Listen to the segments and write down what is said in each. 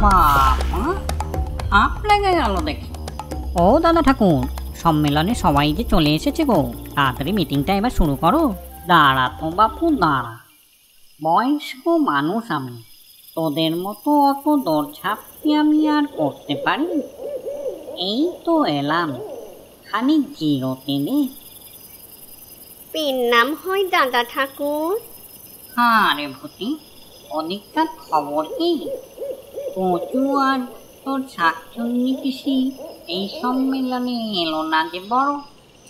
বাবা, আপ লেগে গেল দেখি। ও দাদা ঠাকুর, সম্মেলনে সবাই যে চলে এসেছে গো, তাড়াতাড়ি মিটিংটা এবার শুরু করো। দাঁড়া তো বাপু দাঁড়া, বয়স্ক মানুষ আমি, তোদের মতো অত দৌড়ঝাঁপ কি আমি আর করতে পারি? এই তো এলাম, খালি জিরোতে দে। পেন নাম হয় দাদা ঠাকুর? হ্যাঁ রে ভূতি, অধিককার খবর কি? কচু আর তোর শাকচুন্নি পিসি এই সম্মেলনে এলো না যে বড়?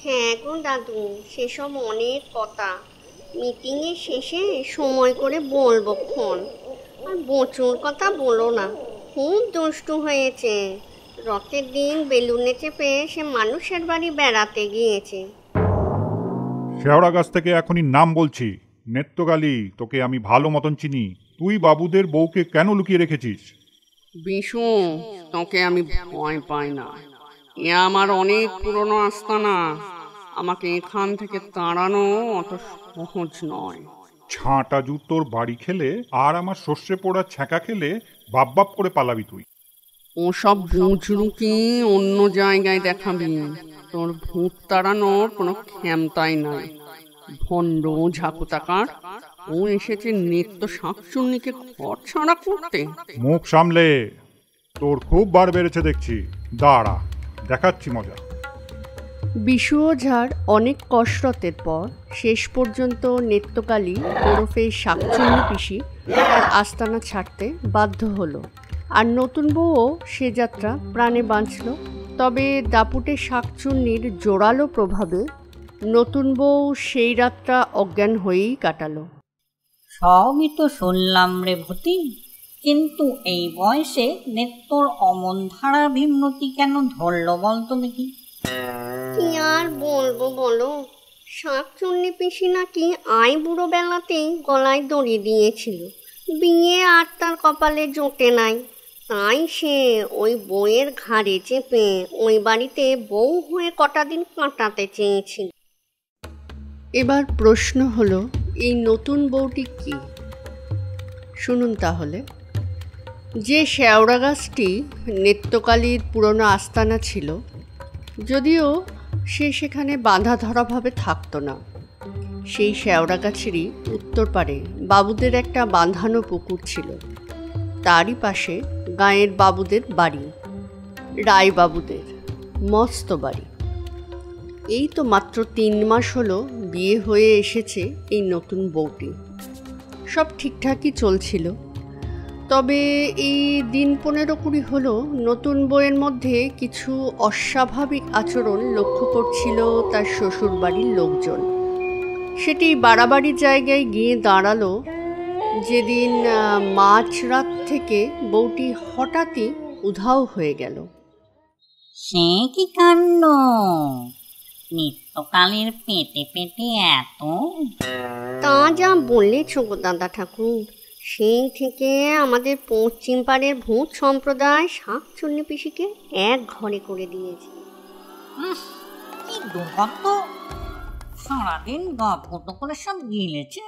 হ্যাঁ গো দাদু, সেসব অনেক কথা, মিটিংয়ের শেষে সময় করে বলবো ক্ষণ। আর বচুর কথা বলো না, খুব দুষ্টু হয়েছে। রথের দিন বেলুনে চেপে সে মানুষের বাড়ি বেড়াতে গিয়েছে। শেওড়া গাছ থেকে এখনই নাম বলছি। নেত্রকালী, তোকে আমি ভালো মতন চিনি। তুই বাবুদের বউকে কেন লুকিয়ে রেখেছিস? বিশু, তোকে আমি ভয় পাই না। এ আমার অনেক পুরনো আস্তানা। আমাকে এখান থেকে তাড়ানো অত সহজ নয়। ছাঁটা জুতোর বাড়ি খেলে আর আমার সর্ষে পোড়া ছ্যাঁকা খেলে বাপ বাপ করে পালাবি তুই। ওসব বুঝরুকি অন্য জায়গায় দেখাবি। তোর ভূত তাড়ানোর কোনো ক্ষমতাই নাই। ভণ্ড ঝাকুতাকার, ও এসেছে নিত্য শাকচুন্নিকে ঘর ছাড়া করতে। মুখ সামলে, তোর খুব বার বেড়েছে দেখছি। দাঁড়া, দেখাচ্ছি মজা। বিশু ওঝার অনেক কসরতের পর শেষ পর্যন্ত নেত্রকালী ওরফে শাকচুন্নি পিসি তার আস্তানা ছাড়তে বাধ্য হলো। আর নতুন বউও সে যাত্রা প্রাণে বাঁচল। তবে দাপুটে শাকচুন্নির জোরালো প্রভাবে নতুন বউ সেই রাতটা অজ্ঞান হয়েই কাটালো। সবই তো শুনলাম রে ভূতি, কিন্তু এই বয়সে নেত্রর অমন ধারা ভিন্নতি কেন ধরলো বলতো দেখি? কি আর বলবো বলো, শাকচুন্নি পিসি নাকি আই বুড়ো বেলাতেই গলায় দড়ি দিয়েছিল। বিয়ে আর তার কপালে জোটে নাই, তাই সে ওই বউয়ের ঘাড়ে চেপে ওই বাড়িতে বউ হয়ে কটা দিন কাটাতে চেয়েছিল। এবার প্রশ্ন হলো, এই নতুন বউটি কি? শুনুন তাহলে। যে শেওড়া গাছটি নেত্রকালীর পুরনো আস্তানা ছিল, যদিও সে সেখানে বাঁধা ধরাভাবে থাকতো না, সেই শেওড়া গাছেরই উত্তর পারে বাবুদের একটা বাঁধানো পুকুর ছিল। তারই পাশে গাঁয়ের বাবুদের বাড়ি, রায় বাবুদের মস্ত বাড়ি। এই তো মাত্র 3 মাস হলো বিয়ে হয়ে এসেছে এই নতুন বউটি। সব ঠিকঠাকই চলছিল, তবে এই দিন 15-20 হলো নতুন বউয়ের মধ্যে কিছু অস্বাভাবিক আচরণ লক্ষ্য করছিল তার শ্বশুর বাড়ির লোকজন। সেটি বাড়াবাড়ি জায়গায় গিয়ে দাঁড়ালো যেদিন মাঝরাত থেকে বউটি হঠাৎই উধাও হয়ে গেল। সে কি কাণ্ড! নিত্যকালের পেটে পেটে এত! তা যা বললেছ গো দাদা ঠাকুর, সেই থেকে আমাদের পশ্চিম পাড়ের ভূত সম্প্রদায় শাকচুন্নি পিসিকে এক ঘরে করে দিয়েছে। কি দুর্গন্ধ! সারাদিন গপ করে সব গিলেছে।